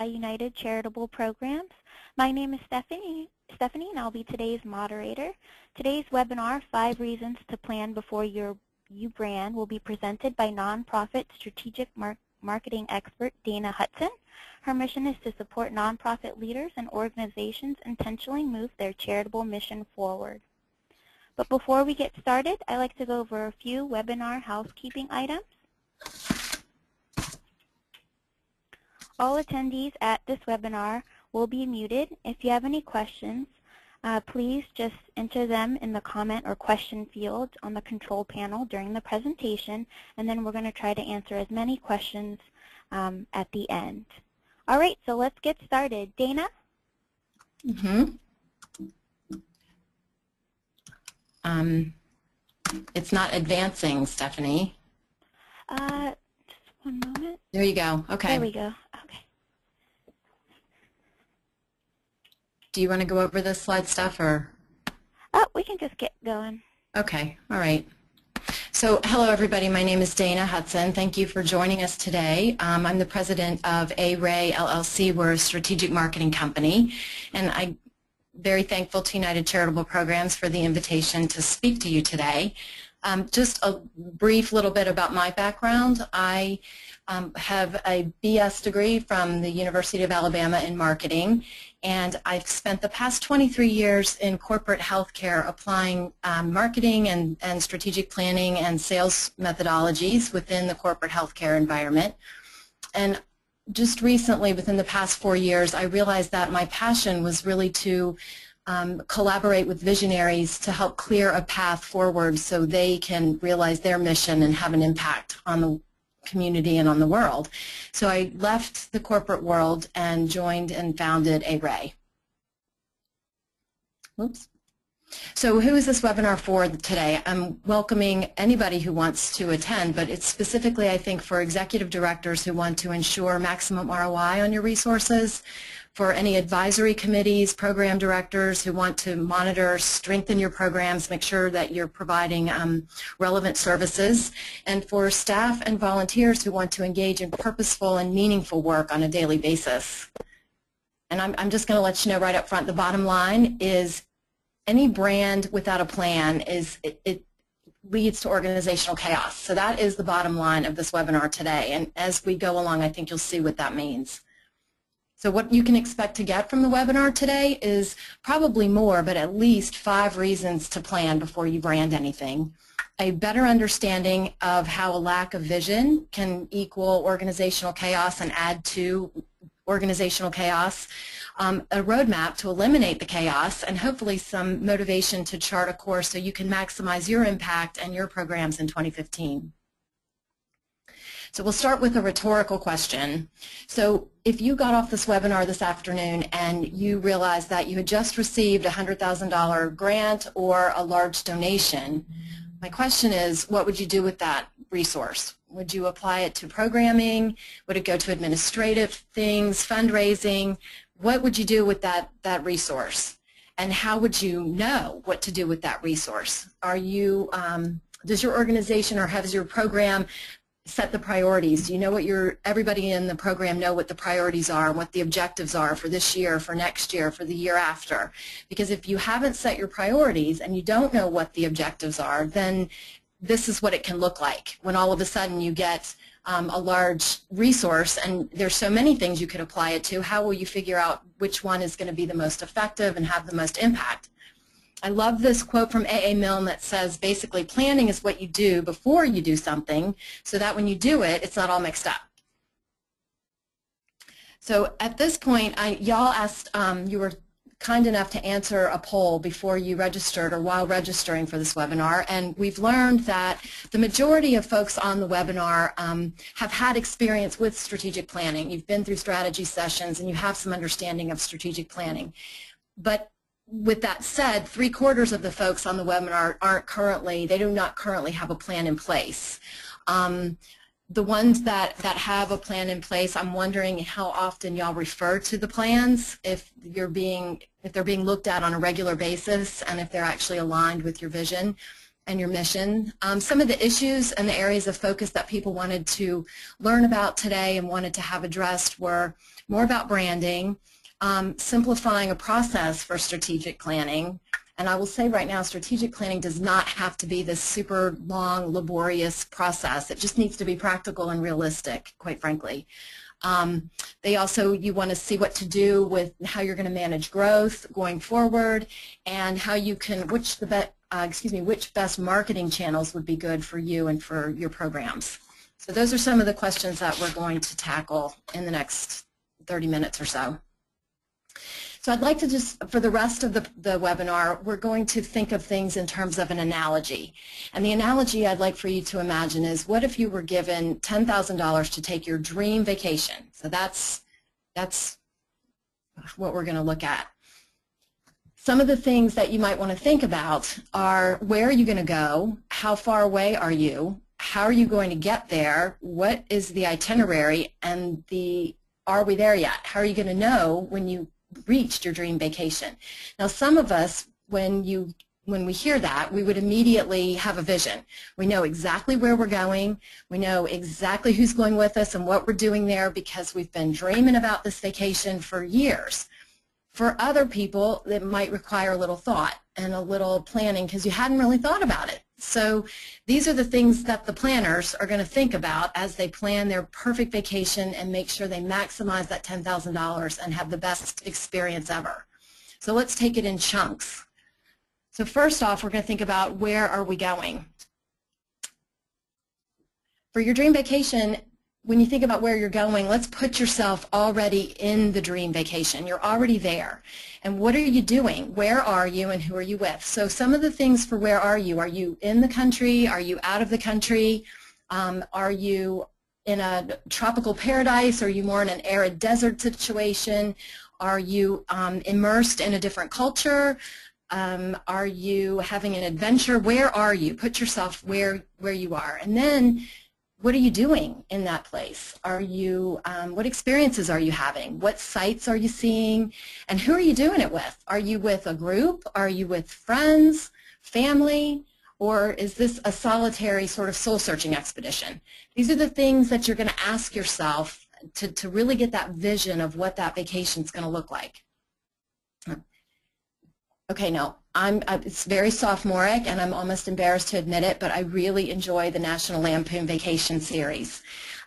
United Charitable Programs. My name is Stephanie, and I'll be today's moderator. Today's webinar, 5 Reasons to Plan Before You Brand, will be presented by nonprofit strategic marketing expert Dana Hutson. Her mission is to support nonprofit leaders and organizations intentionally move their charitable mission forward. But before we get started, I'd like to go over a few webinar housekeeping items. All attendees at this webinar will be muted. If you have any questions, please just enter them in the comment or question field on the control panel during the presentation, and then we're going to try to answer as many questions at the end. All right, so let's get started. Dana? It's not advancing, Stephanie. Just one moment. There you go. Okay. There we go. Okay. Do you want to go over this slide stuff or? Oh, we can just get going. Okay. All right. So hello, everybody. My name is Dana Hudson. Thank you for joining us today. I'm the president of A-Ray LLC. We're a strategic marketing company, and I'm very thankful to United Charitable Programs for the invitation to speak to you today. Just a brief little bit about my background. I have a BS degree from the University of Alabama in marketing, and I've spent the past 23 years in corporate healthcare applying marketing and strategic planning and sales methodologies within the corporate healthcare environment. And just recently, within the past 4 years, I realized that my passion was really to collaborate with visionaries to help clear a path forward so they can realize their mission and have an impact on the community and on the world. So I left the corporate world and joined and founded A-Ray. Oops. So who is this webinar for today? I'm welcoming anybody who wants to attend, but it's specifically, I think, for executive directors who want to ensure maximum ROI on your resources, for any advisory committees, program directors who want to monitor, strengthen your programs, make sure that you're providing relevant services, and for staff and volunteers who want to engage in purposeful and meaningful work on a daily basis. And I'm just going to let you know right up front, the bottom line is any brand without a plan it leads to organizational chaos. So that is the bottom line of this webinar today. And as we go along, I think you'll see what that means. So what you can expect to get from the webinar today is probably more, but at least 5 reasons to plan before you brand anything. A better understanding of how a lack of vision can equal organizational chaos and add to organizational chaos. A roadmap to eliminate the chaos, and hopefully some motivation to chart a course so you can maximize your impact and your programs in 2015. So we'll start with a rhetorical question. So if you got off this webinar this afternoon and you realized that you had just received a $100,000 grant or a large donation, my question is, what would you do with that resource? Would you apply it to programming? Would it go to administrative things, fundraising? What would you do with that resource? And how would you know what to do with that resource? Are you, does your organization or has your program set the priorities? Do you know what everybody in the program know what the priorities are, what the objectives are for this year, for next year, for the year after? Because if you haven't set your priorities and you don't know what the objectives are, then this is what it can look like when all of a sudden you get a large resource and there's so many things you could apply it to. How will you figure out which one is going to be the most effective and have the most impact? I love this quote from A.A. Milne that says basically planning is what you do before you do something so that when you do it, it's not all mixed up. So at this point, y'all asked, you were kind enough to answer a poll before you registered or while registering for this webinar, and we've learned that the majority of folks on the webinar have had experience with strategic planning. You've been through strategy sessions and you have some understanding of strategic planning. But with that said, 3/4 of the folks on the webinar they do not currently have a plan in place. The ones that have a plan in place, I'm wondering how often y'all refer to the plans, if they're being looked at on a regular basis and if they're actually aligned with your vision. and your mission. Some of the issues and the areas of focus that people wanted to learn about today and wanted to have addressed were more about branding, simplifying a process for strategic planning. And I will say right now, strategic planning does not have to be this super long, laborious process. It just needs to be practical and realistic, quite frankly. You want to see what to do with how you're going to manage growth going forward, and how you can, which best marketing channels would be good for you and for your programs. So those are some of the questions that we're going to tackle in the next 30 minutes or so. So I'd like to just, for the rest of the webinar, we're going to think of things in terms of an analogy. And the analogy I'd like for you to imagine is, what if you were given $10,000 to take your dream vacation? So that's what we're going to look at. Some of the things that you might want to think about are, where are you going to go? How far away are you? How are you going to get there? What is the itinerary? And are we there yet? How are you going to know when you reached your dream vacation? Now, some of us, when we hear that, we would immediately have a vision. We know exactly where we're going. We know exactly who's going with us and what we're doing there, because we've been dreaming about this vacation for years. For other people, it might require a little thought and a little planning, because you hadn't really thought about it. So these are the things that the planners are going to think about as they plan their perfect vacation and make sure they maximize that $10,000 and have the best experience ever. So let's take it in chunks. So first off, we're going to think about, where are we going? For your dream vacation, when you think about where you're going, let's put yourself already in the dream vacation. You're already there. And what are you doing? Where are you and who are you with? So some of the things for where are you in the country? Are you out of the country? Are you in a tropical paradise? Are you more in an arid desert situation? Are you immersed in a different culture? Are you having an adventure? Where are you? Put yourself where you are. And then, what are you doing in that place? Are you, what experiences are you having? What sights are you seeing? And who are you doing it with? Are you with a group? Are you with friends, family? Or is this a solitary sort of soul-searching expedition? These are the things that you're going to ask yourself to really get that vision of what that vacation is going to look like. Okay, now, it's very sophomoric, and I'm almost embarrassed to admit it, but I really enjoy the National Lampoon Vacation series.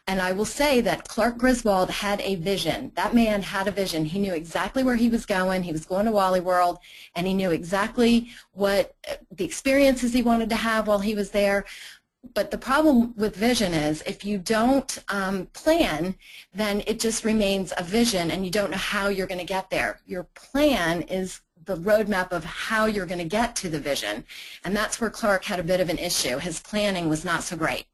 And I will say that Clark Griswold had a vision. That man had a vision. He knew exactly where he was going. He was going to Wally World, and he knew exactly what the experiences he wanted to have while he was there. But the problem with vision is, if you don't plan, then it just remains a vision, and you don't know how you're going to get there. Your plan is the roadmap of how you're going to get to the vision. And that's where Clark had a bit of an issue. His planning was not so great.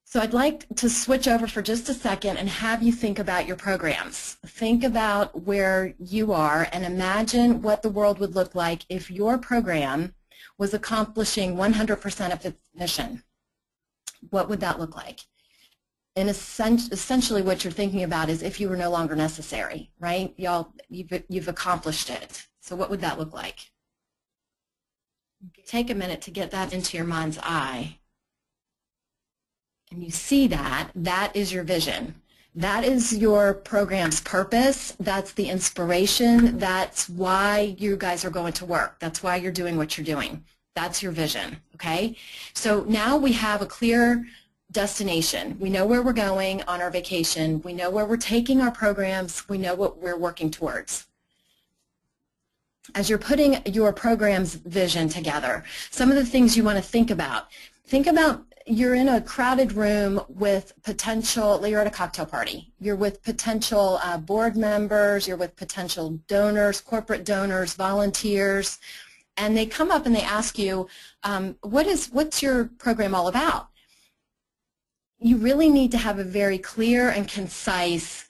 So I'd like to switch over for just a second and have you think about your programs. Think about where you are and imagine what the world would look like if your program was accomplishing 100% of its mission. What would that look like? And essentially what you're thinking about is, if you were no longer necessary, right? You've accomplished it. So what would that look like? Take a minute to get that into your mind's eye. And you see that is your vision. That is your program's purpose. That's the inspiration. That's why you guys are going to work. That's why you're doing what you're doing. That's your vision, okay? So now we have a clear destination. We know where we're going on our vacation. We know where we're taking our programs. We know what we're working towards. As you're putting your program's vision together, some of the things you want to think about you're in a crowded room with potential, you're at a cocktail party. You're with potential board members. You're with potential donors, corporate donors, volunteers, and they come up and they ask you, what's your program all about? You really need to have a very clear and concise,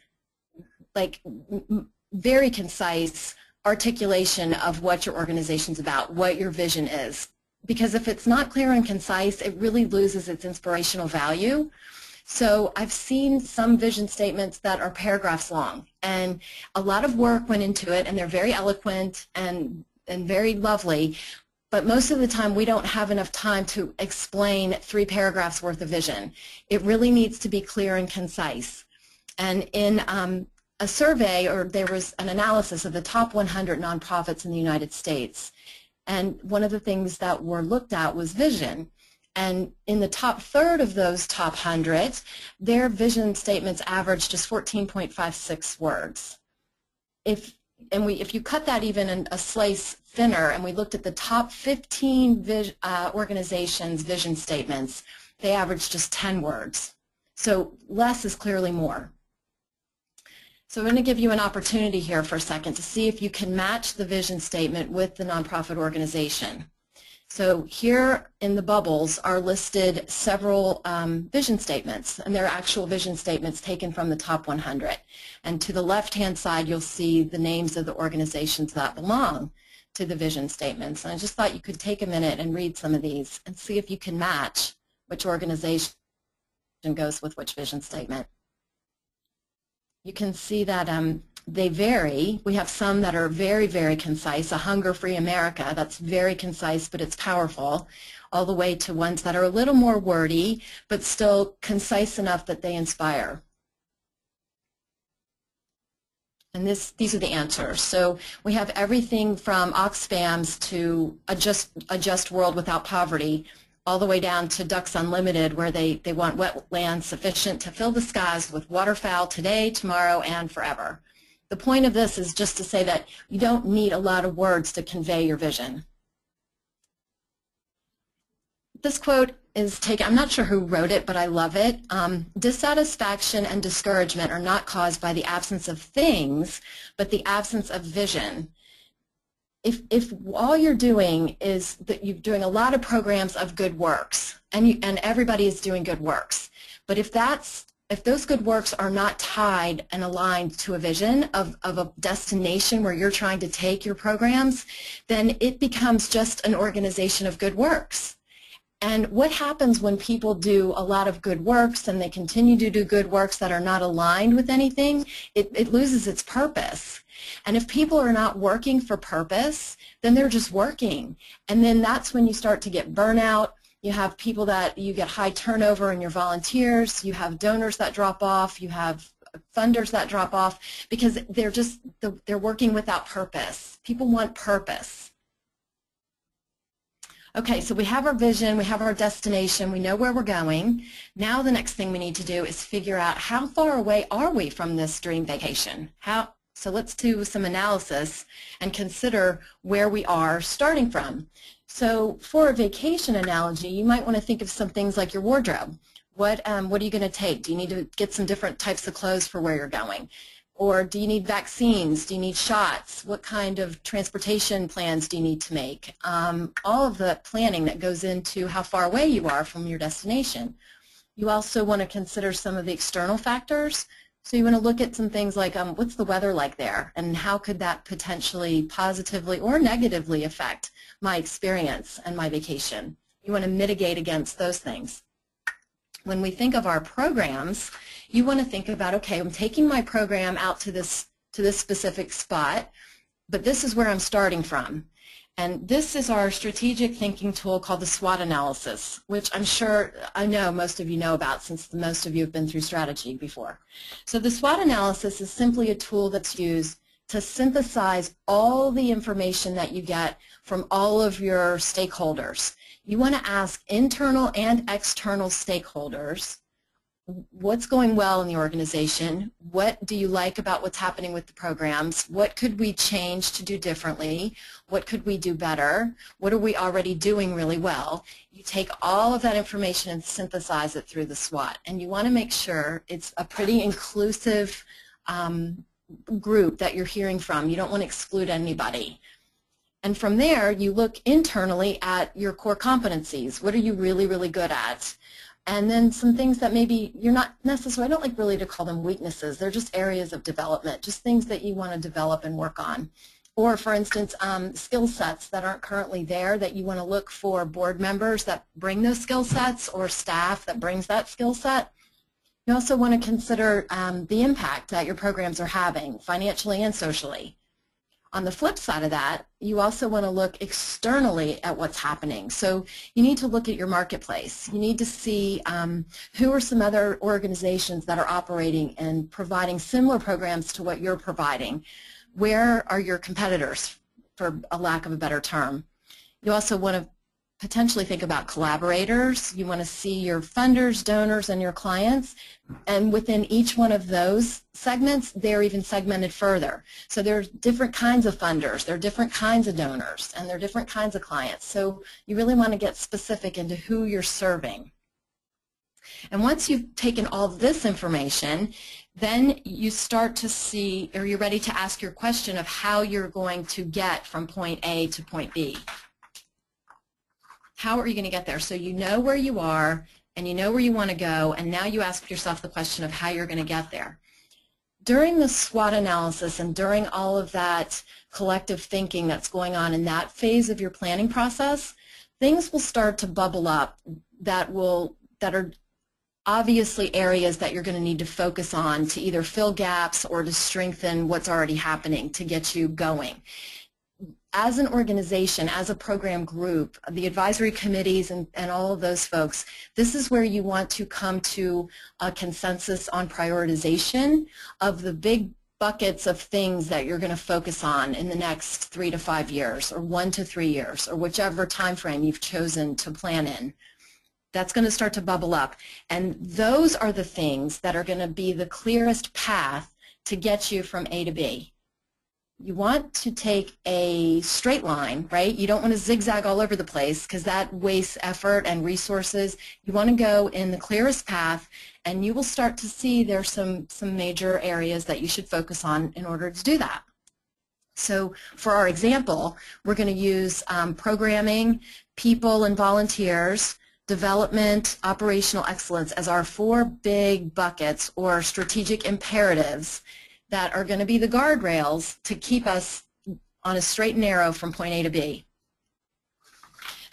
very concise articulation of what your organization's about, what your vision is. Because if it's not clear and concise, it really loses its inspirational value. So I've seen some vision statements that are paragraphs long, and a lot of work went into it, and they're very eloquent and very lovely. but most of the time we don't have enough time to explain 3 paragraphs worth of vision. It really needs to be clear and concise. And in a survey, or there was an analysis of the top 100 nonprofits in the United States, and one of the things that were looked at was vision. And in the top third of those top 100, their vision statements averaged just 14.56 words. If you cut that even in a slice thinner, and we looked at the top 15 organizations' vision statements, they averaged just 10 words. So less is clearly more. So I'm going to give you an opportunity here for a second to see if you can match the vision statement with the nonprofit organization. So here in the bubbles are listed several vision statements, and they're actual vision statements taken from the top 100. And to the left-hand side, you'll see the names of the organizations that belong to the vision statements. And I just thought you could take a minute and read some of these and see if you can match which organization goes with which vision statement. You can see that they vary. We have some that are very, very concise. A Hunger-Free America, that's very concise, but it's powerful, all the way to ones that are a little more wordy, but still concise enough that they inspire. And these are the answers. So we have everything from Oxfam's to a just world without poverty, all the way down to Ducks Unlimited, where they want wetlands sufficient to fill the skies with waterfowl today, tomorrow, and forever. The point of this is just to say that you don't need a lot of words to convey your vision. This quote is taken, I'm not sure who wrote it, but I love it. Dissatisfaction and discouragement are not caused by the absence of things, but the absence of vision. If all you're doing is that you're doing a lot of programs of good works, and everybody is doing good works, but if those good works are not tied and aligned to a vision of a destination where you're trying to take your programs, then it becomes just an organization of good works. And what happens when people do a lot of good works and they continue to do good works that are not aligned with anything? It loses its purpose. And if people are not working for purpose, then they're just working. And then that's when you start to get burnout. You have people that you get high turnover in your volunteers. You have donors that drop off. You have funders that drop off because they're working without purpose. People want purpose. Okay, so we have our vision, we have our destination, we know where we're going. Now the next thing we need to do is figure out how far away are we from this dream vacation. So let's do some analysis and consider where we are starting from. So for a vacation analogy, you might want to think of some things like your wardrobe. What are you going to take? Do you need to get some different types of clothes for where you're going? Or do you need vaccines? Do you need shots? What kind of transportation plans do you need to make? All of the planning that goes into how far away you are from your destination. You also want to consider some of the external factors. So you want to look at some things like what's the weather like there, and how could that potentially positively or negatively affect my experience and my vacation. You want to mitigate against those things. When we think of our programs, you want to think about, okay, I'm taking my program out to this specific spot, but this is where I'm starting from. And this is our strategic thinking tool called the SWOT Analysis, which I know most of you know about since most of you have been through strategy before. So the SWOT Analysis is simply a tool that's used to synthesize all the information that you get from all of your stakeholders. You want to ask internal and external stakeholders, what's going well in the organization? What do you like about what's happening with the programs? What could we change to do differently? What could we do better? What are we already doing really well? You take all of that information and synthesize it through the SWOT. And you want to make sure it's a pretty inclusive group that you're hearing from. You don't want to exclude anybody. And from there, you look internally at your core competencies. What are you really, really good at? And then some things that maybe you're not necessarily, I don't like really to call them weaknesses. They're just areas of development, just things that you want to develop and work on. Or, for instance, skill sets that aren't currently there that you want to look for board members that bring those skill sets or staff that brings that skill set. You also want to consider the impact that your programs are having financially and socially. On the flip side of that, you also want to look externally at what's happening. So you need to look at your marketplace. You need to see who are some other organizations that are operating and providing similar programs to what you're providing. Where are your competitors, for a lack of a better term? You also want to potentially think about collaborators. You want to see your funders, donors, and your clients. And within each one of those segments, they're even segmented further. So there's different kinds of funders, there are different kinds of donors, and there are different kinds of clients. So you really want to get specific into who you're serving. And once you've taken all of this information, then you start to see, or you're ready to ask your question of how you're going to get from point A to point B. How are you going to get there? So you know where you are, and you know where you want to go, and now you ask yourself the question of how you're going to get there. During the SWOT analysis and during all of that collective thinking that's going on in that phase of your planning process, things will start to bubble up that are obviously areas that you're going to need to focus on to either fill gaps or to strengthen what's already happening to get you going. As an organization, as a program group, the advisory committees and all of those folks, this is where you want to come to a consensus on prioritization of the big buckets of things that you're going to focus on in the next 3 to 5 years or 1 to 3 years or whichever time frame you've chosen to plan in. That's going to start to bubble up. And those are the things that are going to be the clearest path to get you from A to B. You want to take a straight line, right? You don't want to zigzag all over the place because that wastes effort and resources. You want to go in the clearest path, and you will start to see there's some major areas that you should focus on in order to do that. So for our example, we're going to use programming, people and volunteers, development, operational excellence as our 4 big buckets or strategic imperatives that are going to be the guardrails to keep us on a straight and narrow from point A to B.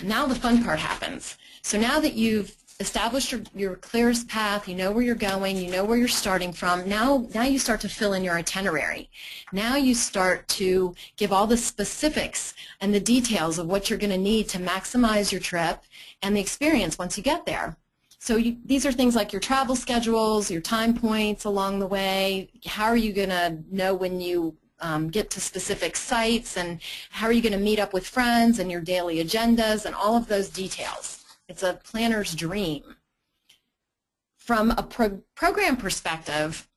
Now the fun part happens. So now that you've established your clearest path, you know where you're going, you know where you're starting from, now you start to fill in your itinerary. Now you start to give all the specifics and the details of what you're going to need to maximize your trip and the experience once you get there. So these are things like your travel schedules, your time points along the way, how are you going to know when you get to specific sites, and how are you going to meet up with friends, and your daily agendas, and all of those details. It's a planner's dream. From a program perspective,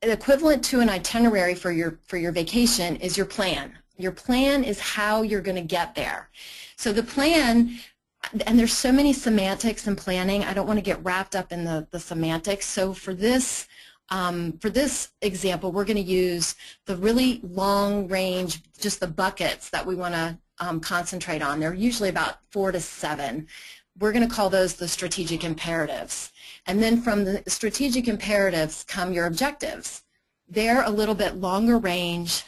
equivalent to an itinerary for your vacation is your plan. Your plan is how you're going to get there. So the plan, and there's so many semantics in planning, I don't want to get wrapped up in the semantics. So for this example, we're going to use the really long range, just the buckets that we want to concentrate on. They're usually about 4 to 7. We're going to call those the strategic imperatives. And then from the strategic imperatives come your objectives. They're a little bit longer range.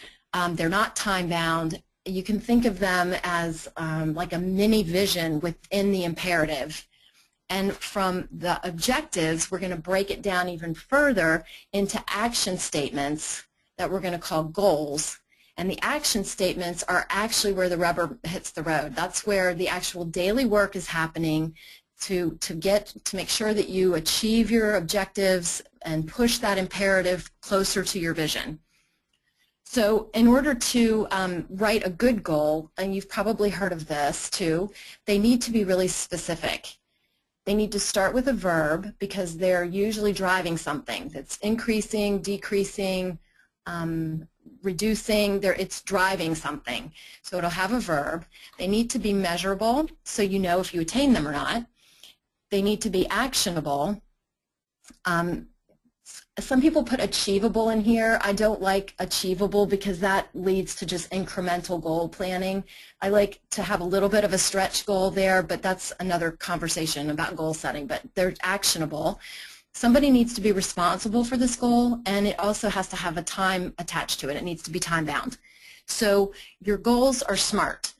They're not time bound. You can think of them as like a mini vision within the imperative. And from the objectives, we're going to break it down even further into action statements that we're going to call goals. And the action statements are actually where the rubber hits the road. That's where the actual daily work is happening to make sure that you achieve your objectives and push that imperative closer to your vision. So in order to write a good goal, and you've probably heard of this too, they need to be really specific. They need to start with a verb because they're usually driving something that's increasing, decreasing, reducing, it's driving something. So it'll have a verb. They need to be measurable so you know if you attain them or not. They need to be actionable. Some people put achievable in here. I don't like achievable because that leads to just incremental goal planning. I like to have a little bit of a stretch goal there, but that's another conversation about goal setting. But they're actionable. Somebody needs to be responsible for this goal, and it also has to have a time attached to it. It needs to be time bound. So your goals are SMART.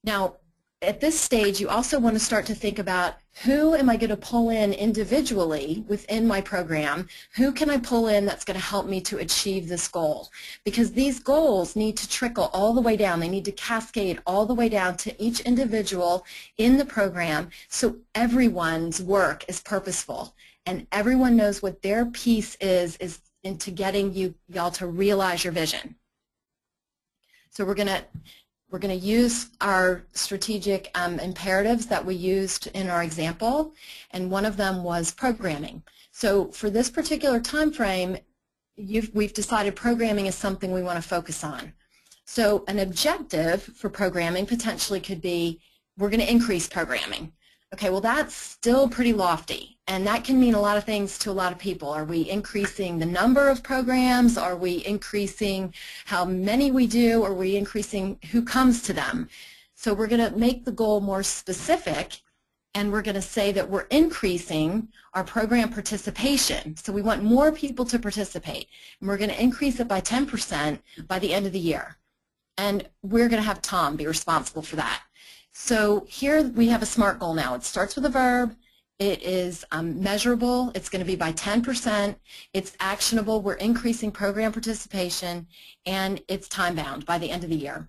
Now, at this stage, you also want to start to think about who am I going to pull in individually within my program? Who can I pull in that's going to help me to achieve this goal? Because these goals need to trickle all the way down. They need to cascade all the way down to each individual in the program so everyone's work is purposeful and everyone knows what their piece is into getting y'all to realize your vision. So we're going to use our strategic imperatives that we used in our example, and one of them was programming. So for this particular time frame, we've decided programming is something we want to focus on. So an objective for programming potentially could be, we're going to increase programming. Okay, well that's still pretty lofty, and that can mean a lot of things to a lot of people. Are we increasing the number of programs? Are we increasing how many we do? Are we increasing who comes to them? So we're going to make the goal more specific, and we're going to say that we're increasing our program participation. So we want more people to participate, and we're going to increase it by 10% by the end of the year. And we're going to have Tom be responsible for that. So here we have a SMART goal now. It starts with a verb. It is measurable. It's going to be by 10%. It's actionable. We're increasing program participation, and it's time-bound by the end of the year.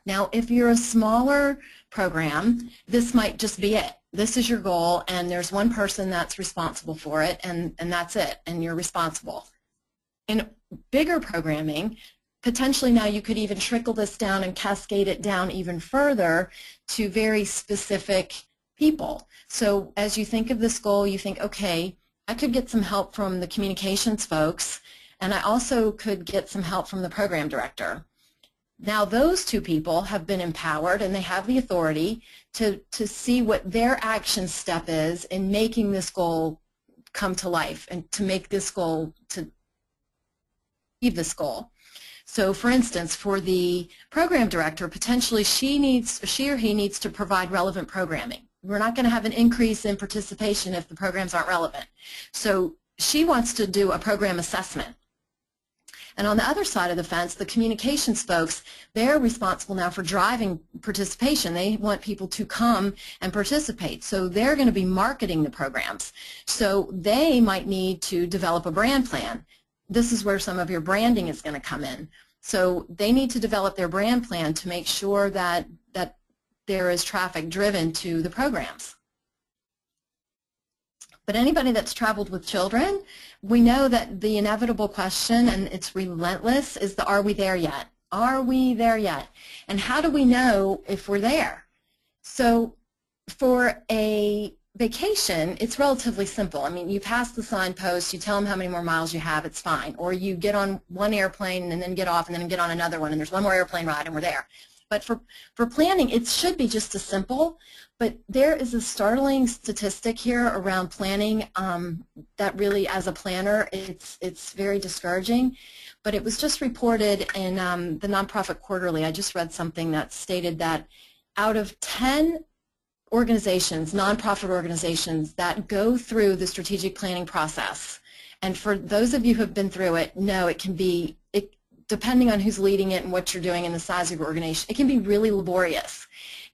Now, if you're a smaller program, this might just be it. This is your goal, and there's one person that's responsible for it, and that's it, and you're responsible. In bigger programming, potentially now you could even trickle this down and cascade it down even further to very specific people. So as you think of this goal, you think, okay, I could get some help from the communications folks, and I also could get some help from the program director. Now those two people have been empowered, and they have the authority to see what their action step is in making this goal come to life and to make this goal, to achieve this goal. So for instance, for the program director, potentially she or he needs to provide relevant programming. We're not going to have an increase in participation if the programs aren't relevant. So she wants to do a program assessment. And on the other side of the fence, the communications folks, they're responsible now for driving participation. They want people to come and participate. So they're going to be marketing the programs. So they might need to develop a brand plan. This is where some of your branding is going to come in. So they need to develop their brand plan to make sure that there is traffic driven to the programs. But anybody that's traveled with children, we know that the inevitable question, and it's relentless, is the are we there yet? Are we there yet? And how do we know if we're there? So for a vacation, it's relatively simple. I mean, you pass the signpost, you tell them how many more miles you have, it's fine. Or you get on one airplane and then get off and then get on another one, and there's one more airplane ride and we're there. But for planning, it should be just as simple. But there is a startling statistic here around planning that really, as a planner, it's very discouraging. But it was just reported in the Nonprofit Quarterly. I just read something that stated that out of 10 organizations, nonprofit organizations, that go through the strategic planning process, and for those of you who have been through it, know it can be, depending on who's leading it and what you're doing and the size of your organization, it can be really laborious,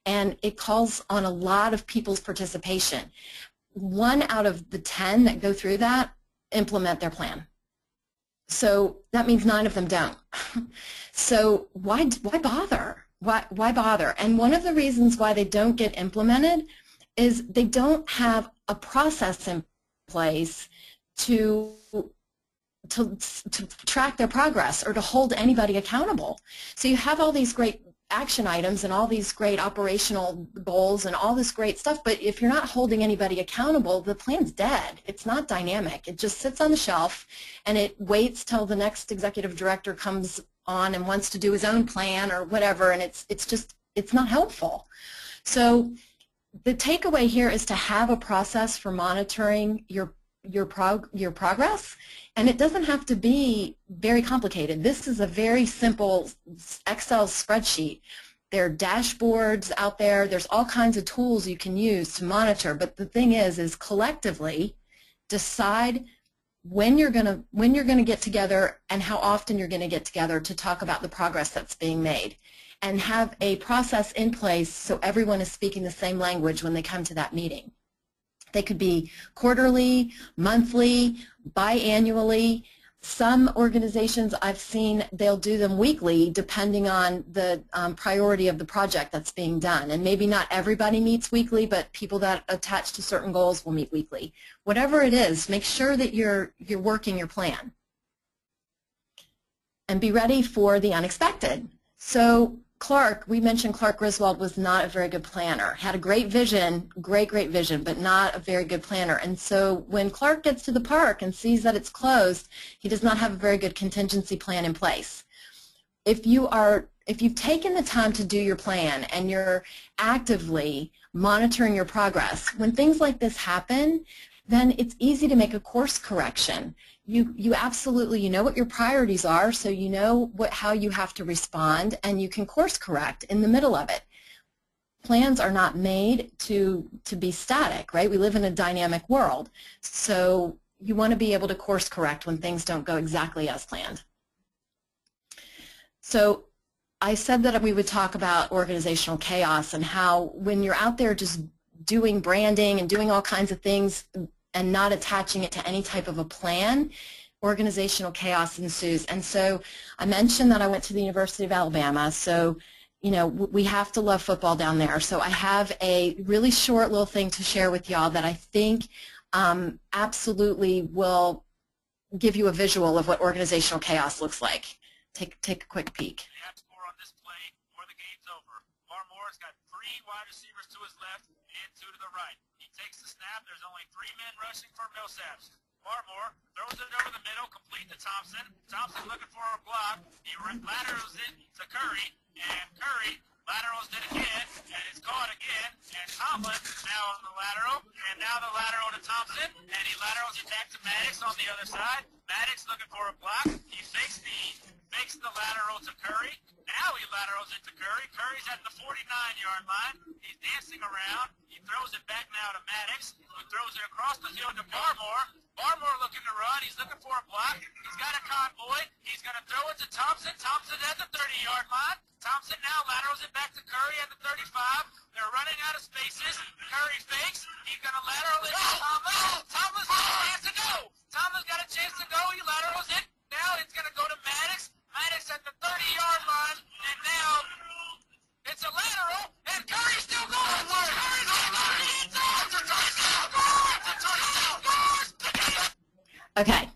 and it calls on a lot of people's participation. 1 out of the 10 that go through that implement their plan. So that means 9 of them don't. So why bother? Why bother? And one of the reasons why they don't get implemented is they don't have a process in place to track their progress or to hold anybody accountable. So you have all these great action items and all these great operational goals and all this great stuff, but if you're not holding anybody accountable, the plan's dead. It's not dynamic. It just sits on the shelf and it waits till the next executive director comes on and wants to do his own plan or whatever, and it's not helpful. So the takeaway here is to have a process for monitoring your progress, and it doesn't have to be very complicated. This is a very simple Excel spreadsheet. There are dashboards out there. There's all kinds of tools you can use to monitor, but the thing is collectively decide when you're going to get together and how often you're going to get together to talk about the progress that's being made. and have a process in place so everyone is speaking the same language when they come to that meeting. They could be quarterly, monthly, biannually. Some organizations I've seen, they'll do them weekly depending on the priority of the project that's being done. And maybe not everybody meets weekly, but people that attach to certain goals will meet weekly. Whatever it is, make sure that you're working your plan. And be ready for the unexpected. So Clark, we mentioned Clark Griswold was not a very good planner. Had a great vision, great vision, but not a very good planner. And so when Clark gets to the park and sees that it's closed, he does not have a very good contingency plan in place. If you've taken the time to do your plan and you're actively monitoring your progress, when things like this happen, then it's easy to make a course correction. You absolutely, you know what your priorities are, so you know how you have to respond, and you can course correct in the middle of it. Plans are not made to be static, right? We live in a dynamic world, so you want to be able to course correct when things don't go exactly as planned. So I said that we would talk about organizational chaos and how when you're out there just doing branding and doing all kinds of things and not attaching it to any type of a plan, organizational chaos ensues. And so I mentioned that I went to the University of Alabama, so you know, we have to love football down there. So I have a really short little thing to share with y'all that I think absolutely will give you a visual of what organizational chaos looks like. Take a quick peek. Score on this play or the game's over. Barmore's got 3 wide receivers to his left and 2 to the right. He takes the snap. There's only 3 men rushing for Millsaps. Barmore throws it over the middle, complete to Thompson. Thompson looking for a block. He laterals it to Curry, and Curry laterals it again, and it's caught again. And Tomlin now on the lateral, and now the lateral to Thompson, and he laterals it back to Maddox on the other side. Maddox looking for a block. He fakes the lateral to Curry. Now he laterals it to Curry. Curry's at the 49-yard line. He's dancing around. He throws it back now to Maddox, who throws it across the field to Barmore. Barmore looking to run. He's looking for a block. He's got a convoy. He's going to throw it to Thompson. Thompson at the 30-yard line. Thompson now laterals it back to Curry at the 35. They're running out of spaces. Curry fakes. He's going to lateral it to Tomlin. Tomlin's got a chance to go. Tomlin's got a chance to go. He laterals it. Now it's going to go to Maddox. Maddox at the 30-yard line. And now it's a lateral. And Curry's still going. Curry's still going. It's a touchdown. It's a touchdown. Okay.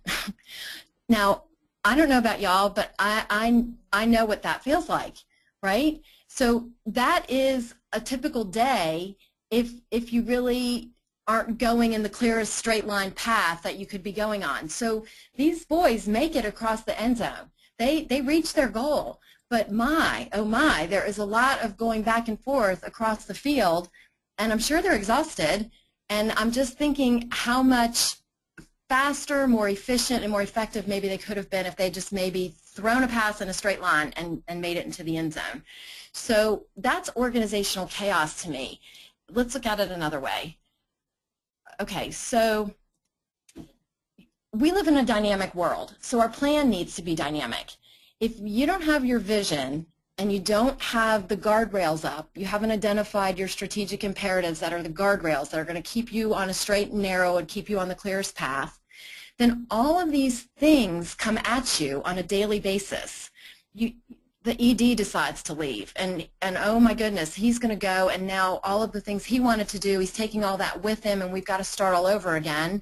Now, I don't know about y'all, but I know what that feels like, right? So that is a typical day if you really aren't going in the clearest straight line path that you could be going on. So these boys make it across the end zone. They reach their goal, but my, oh my, there is a lot of going back and forth across the field, and I'm sure they're exhausted, and I'm just thinking how much faster, more efficient, and more effective maybe they could have been if they just maybe thrown a pass in a straight line and made it into the end zone. So that's organizational chaos to me. Let's look at it another way. Okay, so we live in a dynamic world, so our plan needs to be dynamic. If you don't have your vision and you don't have the guardrails up, you haven't identified your strategic imperatives that are the guardrails that are going to keep you on a straight and narrow and keep you on the clearest path, then all of these things come at you on a daily basis. The ED decides to leave, and oh my goodness, he's going to go, and now all of the things he wanted to do, he's taking all that with him, and we've got to start all over again.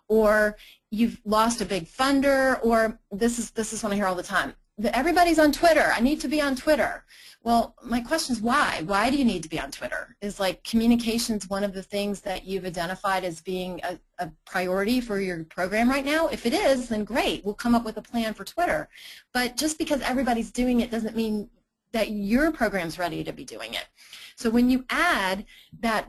Or you've lost a big funder, or this is what I hear all the time. Everybody's on Twitter. I need to be on Twitter. Well, my question is why? Why do you need to be on Twitter? Is like communications one of the things that you've identified as being a priority for your program right now? If it is, then great. We'll come up with a plan for Twitter. But just because everybody's doing it doesn't mean that your program's ready to be doing it. So when you add the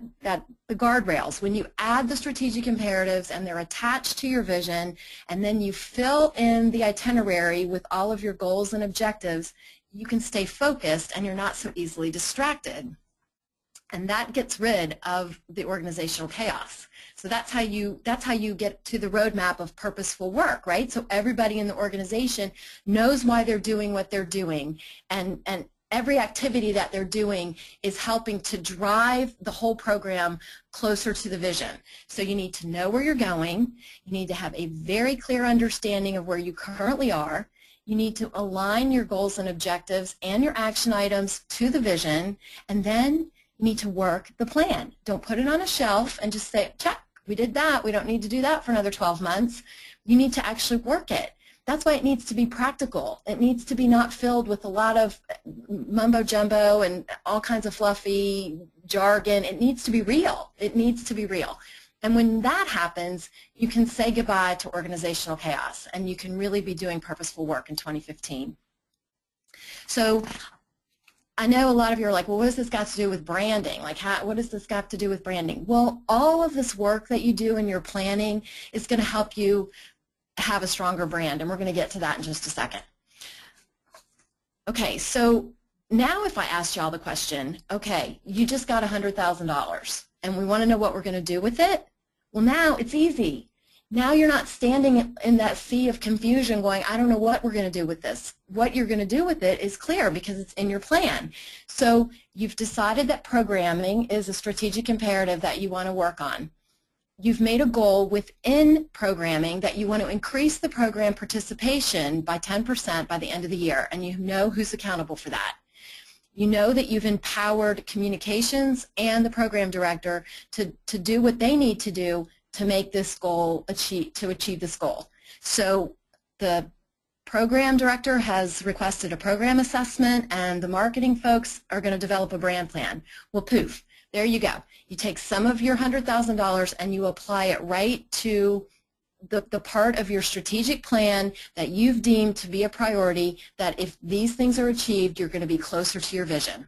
guardrails, when you add the strategic imperatives and they're attached to your vision, and then you fill in the itinerary with all of your goals and objectives, you can stay focused and you're not so easily distracted. And that gets rid of the organizational chaos. So that's how you get to the roadmap of purposeful work, right? So everybody in the organization knows why they're doing what they're doing, and every activity that they're doing is helping to drive the whole program closer to the vision. So you need to know where you're going. You need to have a very clear understanding of where you currently are. You need to align your goals and objectives and your action items to the vision, and then you need to work the plan. Don't put it on a shelf and just say, check, we did that. We don't need to do that for another 12 months. You need to actually work it. That's why it needs to be practical. It needs to be not filled with a lot of mumbo jumbo and all kinds of fluffy jargon. It needs to be real. It needs to be real. And when that happens, you can say goodbye to organizational chaos, and you can really be doing purposeful work in 2015. So I know a lot of you are like, well, what does this got to do with branding? Like, what does this got to do with branding? Well, all of this work that you do in your planning is going to help you have a stronger brand, and we're going to get to that in just a second. Okay, so now if I asked y'all the question, okay, you just got $100,000, and we want to know what we're going to do with it, well, now it's easy. Now you're not standing in that sea of confusion going, I don't know what we're going to do with this. What you're going to do with it is clear because it's in your plan. So you've decided that programming is a strategic imperative that you want to work on. You've made a goal within programming that you want to increase the program participation by 10% by the end of the year, and you know who's accountable for that. You know that you've empowered communications and the program director to do what they need to do to make this goal achieve this goal. So the program director has requested a program assessment, and the marketing folks are going to develop a brand plan. Well, poof, there you go. You take some of your $100,000 and you apply it right to the part of your strategic plan that you've deemed to be a priority, that if these things are achieved, you're going to be closer to your vision.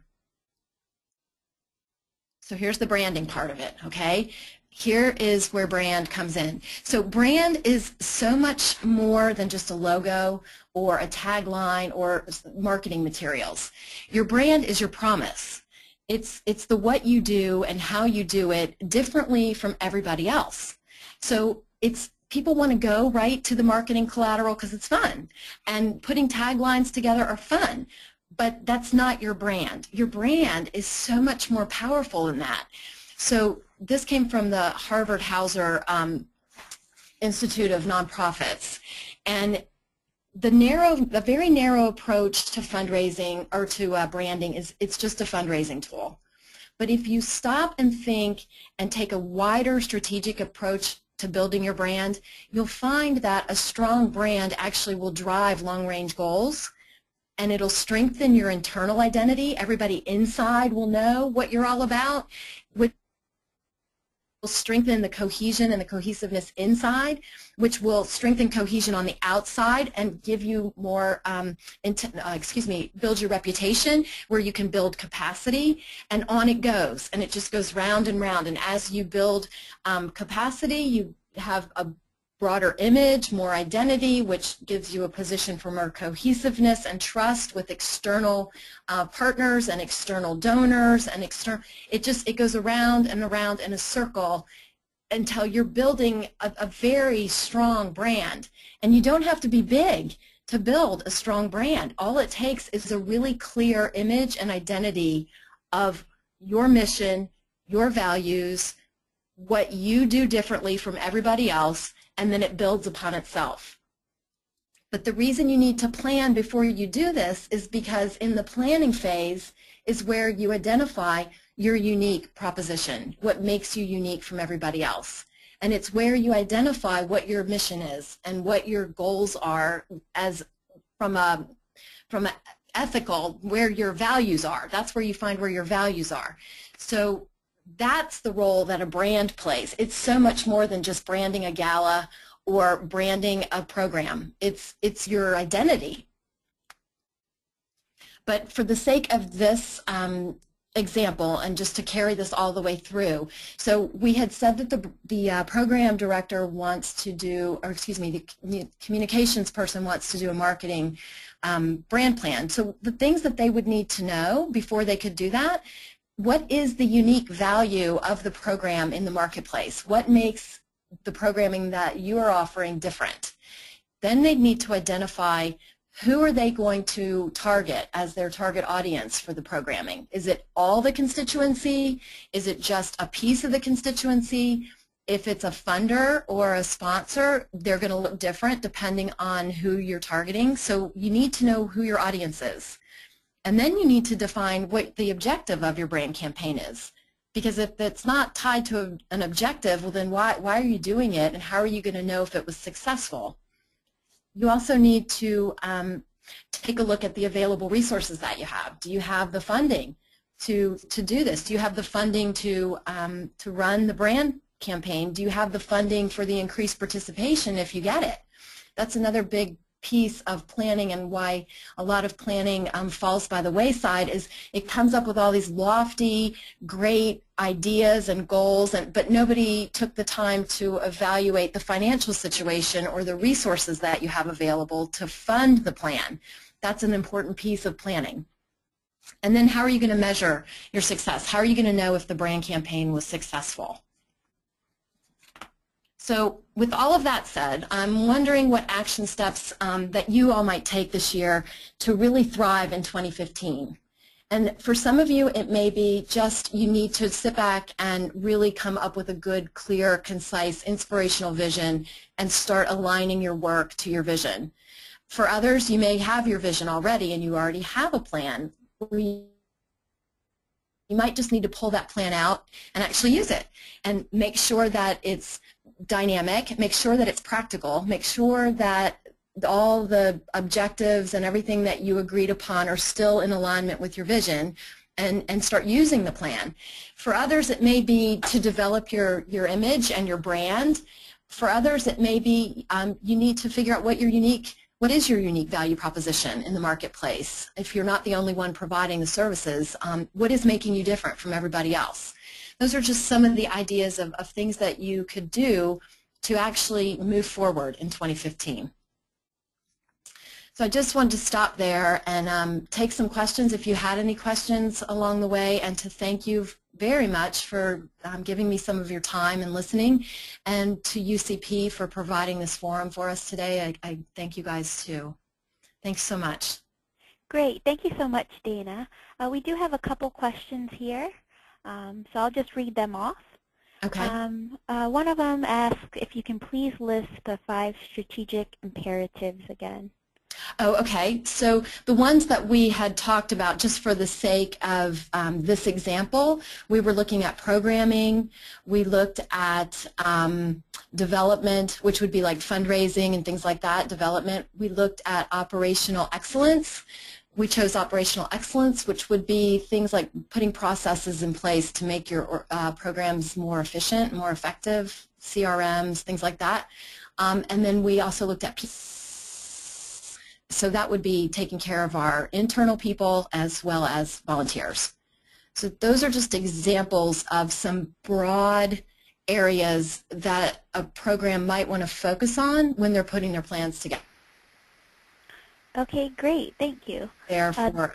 So here's the branding part of it, okay? Here is where brand comes in. So brand is so much more than just a logo or a tagline or marketing materials. Your brand is your promise. It's the what you do and how you do it differently from everybody else. So people want to go right to the marketing collateral because it's fun, and putting taglines together are fun, but that's not your brand. Your brand is so much more powerful than that. So this came from the Harvard Hauser Institute of Nonprofits, and the very narrow approach to fundraising or to branding is it's just a fundraising tool. But if you stop and think and take a wider strategic approach to building your brand, you'll find that a strong brand actually will drive long-range goals, and it'll strengthen your internal identity. Everybody inside will know what you're all about, which will strengthen the cohesion and the cohesiveness inside, which will strengthen cohesion on the outside and give you more, build your reputation, where you can build capacity, and on it goes, and it just goes round and round. And as you build capacity, you have a broader image, more identity, which gives you a position for more cohesiveness and trust with external partners and external donors, and it goes around and around in a circle until you're building a very strong brand. And you don't have to be big to build a strong brand. All it takes is a really clear image and identity of your mission, your values, what you do differently from everybody else, and then it builds upon itself. But the reason you need to plan before you do this is because in the planning phase is where you identify your unique proposition, what makes you unique from everybody else. And it's where you identify what your mission is and what your goals are as from ethical, where your values are. That's where you find where your values are. So that's the role that a brand plays. It's so much more than just branding a gala or branding a program. It's your identity. But for the sake of this example, and just to carry this all the way through, so we had said that the program director wants to do, or excuse me, the communications person wants to do a marketing brand plan. So the things that they would need to know before they could do that: what is the unique value of the program in the marketplace? What makes the programming that you are offering different? Then they'd need to identify who are they going to target as their target audience for the programming? Is it all the constituency? Is it just a piece of the constituency? If it's a funder or a sponsor, they're going to look different depending on who you're targeting. So you need to know who your audience is. And then you need to define what the objective of your brand campaign is. Because if it's not tied to an objective, well then why are you doing it, and how are you going to know if it was successful? You also need to take a look at the available resources that you have. Do you have the funding to do this? Do you have the funding to run the brand campaign? Do you have the funding for the increased participation if you get it? That's another big piece of planning, and why a lot of planning falls by the wayside is it comes up with all these lofty, great ideas and goals, but nobody took the time to evaluate the financial situation or the resources that you have available to fund the plan. That's an important piece of planning. And then how are you going to measure your success? How are you going to know if the brand campaign was successful? So with all of that said, I'm wondering what action steps that you all might take this year to really thrive in 2015. And for some of you, it may be just you need to sit back and really come up with a good, clear, concise, inspirational vision and start aligning your work to your vision. For others, you may have your vision already and you already have a plan. You might just need to pull that plan out and actually use it and make sure that it's dynamic, make sure that it's practical, make sure that all the objectives and everything that you agreed upon are still in alignment with your vision, and start using the plan. For others, it may be to develop your image and your brand. For others, it may be you need to figure out what is your unique value proposition in the marketplace. If you're not the only one providing the services, what is making you different from everybody else? Those are just some of the ideas of things that you could do to actually move forward in 2015. So I just wanted to stop there and take some questions if you had any questions along the way, and to thank you very much for giving me some of your time and listening, and to UCP for providing this forum for us today. I thank you guys too. Thanks so much. Great. Thank you so much, Dana. We do have a couple questions here. So I'll just read them off. Okay. One of them asks if you can please list the 5 strategic imperatives again. Oh, okay. So the ones that we had talked about, just for the sake of this example, we were looking at programming. We looked at development, which would be like fundraising and things like that, development. We looked at operational excellence. We chose operational excellence, which would be things like putting processes in place to make your programs more efficient, more effective, CRMs, things like that. And then we also looked at people. So that would be taking care of our internal people as well as volunteers. So those are just examples of some broad areas that a program might want to focus on when they're putting their plans together. Okay, great. Thank you. There for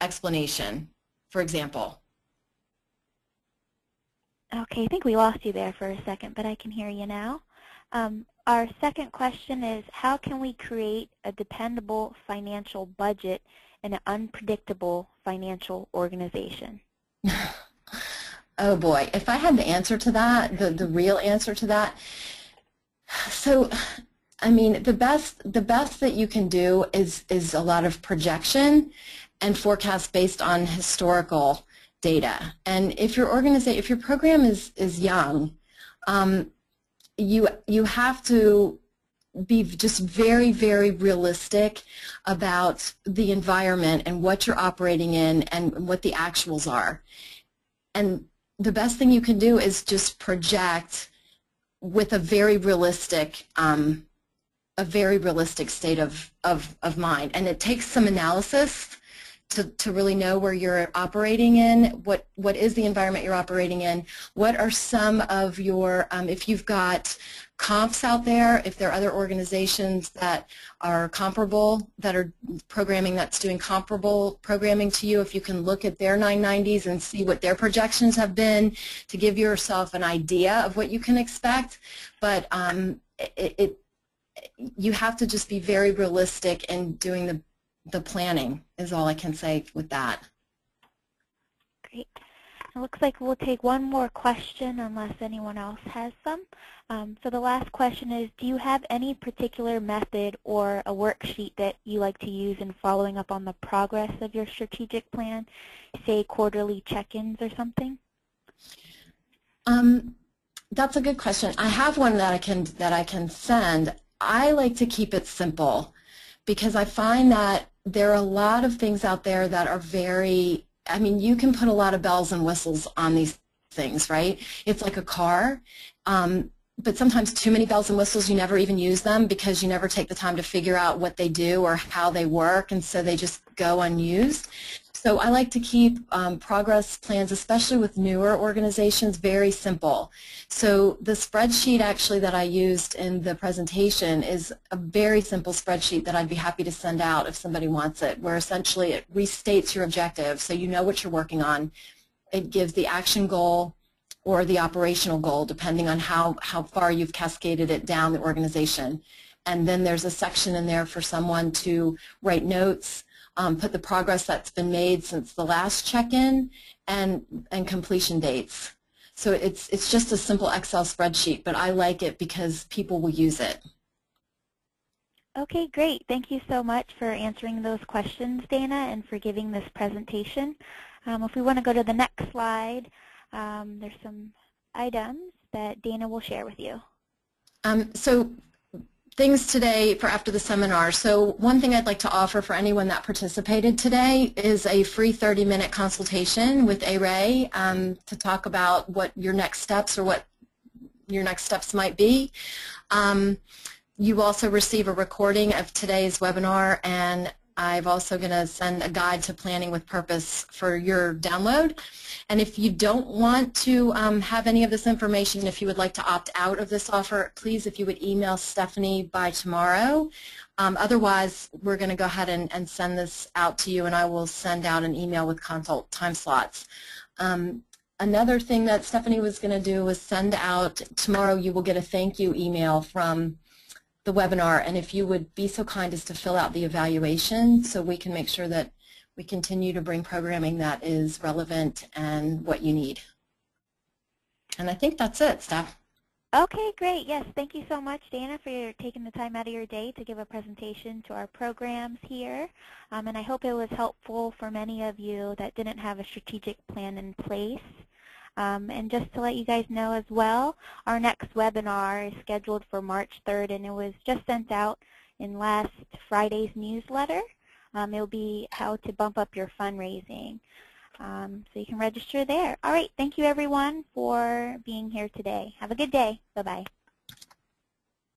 explanation, for example. Okay, I think we lost you there for a second, but I can hear you now. Our second question is, how can we create a dependable financial budget in an unpredictable financial organization? Oh boy, if I had the answer to that, the real answer to that, so I mean, the best that you can do is a lot of projection and forecast based on historical data. And if your program is young, you have to be just very, very realistic about the environment and what you're operating in and what the actuals are. And the best thing you can do is just project with a very realistic state of mind. And it takes some analysis to really know where you're operating in, what is the environment you're operating in, what are some of your, if you've got comps out there, if there are other organizations that are comparable, that are programming that's doing comparable programming to you, if you can look at their 990s and see what their projections have been to give yourself an idea of what you can expect. But you have to just be very realistic in doing the planning is all I can say with that. Great. It looks like we'll take one more question unless anyone else has some. So the last question is, do you have any particular method or a worksheet that you like to use in following up on the progress of your strategic plan, say quarterly check-ins or something? That's a good question. I have one that I can send. I like to keep it simple because I find that there are a lot of things out there that are very, I mean, you can put a lot of bells and whistles on these things, right? It's like a car, but sometimes too many bells and whistles, you never even use them because you never take the time to figure out what they do or how they work, and so they just go unused. So I like to keep progress plans, especially with newer organizations, very simple. So the spreadsheet actually that I used in the presentation is a very simple spreadsheet that I'd be happy to send out if somebody wants it, where essentially it restates your objective so you know what you're working on. It gives the action goal or the operational goal, depending on how far you've cascaded it down the organization. And then there's a section in there for someone to write notes, put the progress that's been made since the last check-in, and completion dates. So it's just a simple Excel spreadsheet, but I like it because people will use it. Okay, great. Thank you so much for answering those questions, Dana, and for giving this presentation. If we want to go to the next slide, there's some items that Dana will share with you. So things today for after the seminar. So one thing I'd like to offer for anyone that participated today is a free 30-minute consultation with A-Ray to talk about what your next steps might be. You also receive a recording of today's webinar, and I'm also going to send a guide to planning with purpose for your download. And if you don't want to have any of this information, if you would like to opt out of this offer, please, if you would email Stephanie by tomorrow. Otherwise, we're going to go ahead and send this out to you, and I will send out an email with consult time slots. Another thing that Stephanie was going to do was send out tomorrow. You will get a thank you email from the webinar, and if you would be so kind as to fill out the evaluation so we can make sure that we continue to bring programming that is relevant and what you need. And I think that's it, Steph. Okay, great. Yes, thank you so much, Dana, for taking the time out of your day to give a presentation to our programs here. And I hope it was helpful for many of you that didn't have a strategic plan in place. And just to let you guys know as well, our next webinar is scheduled for March 3rd, and it was just sent out in last Friday's newsletter. It will be how to bump up your fundraising. So you can register there. All right, thank you everyone for being here today. Have a good day. Bye-bye.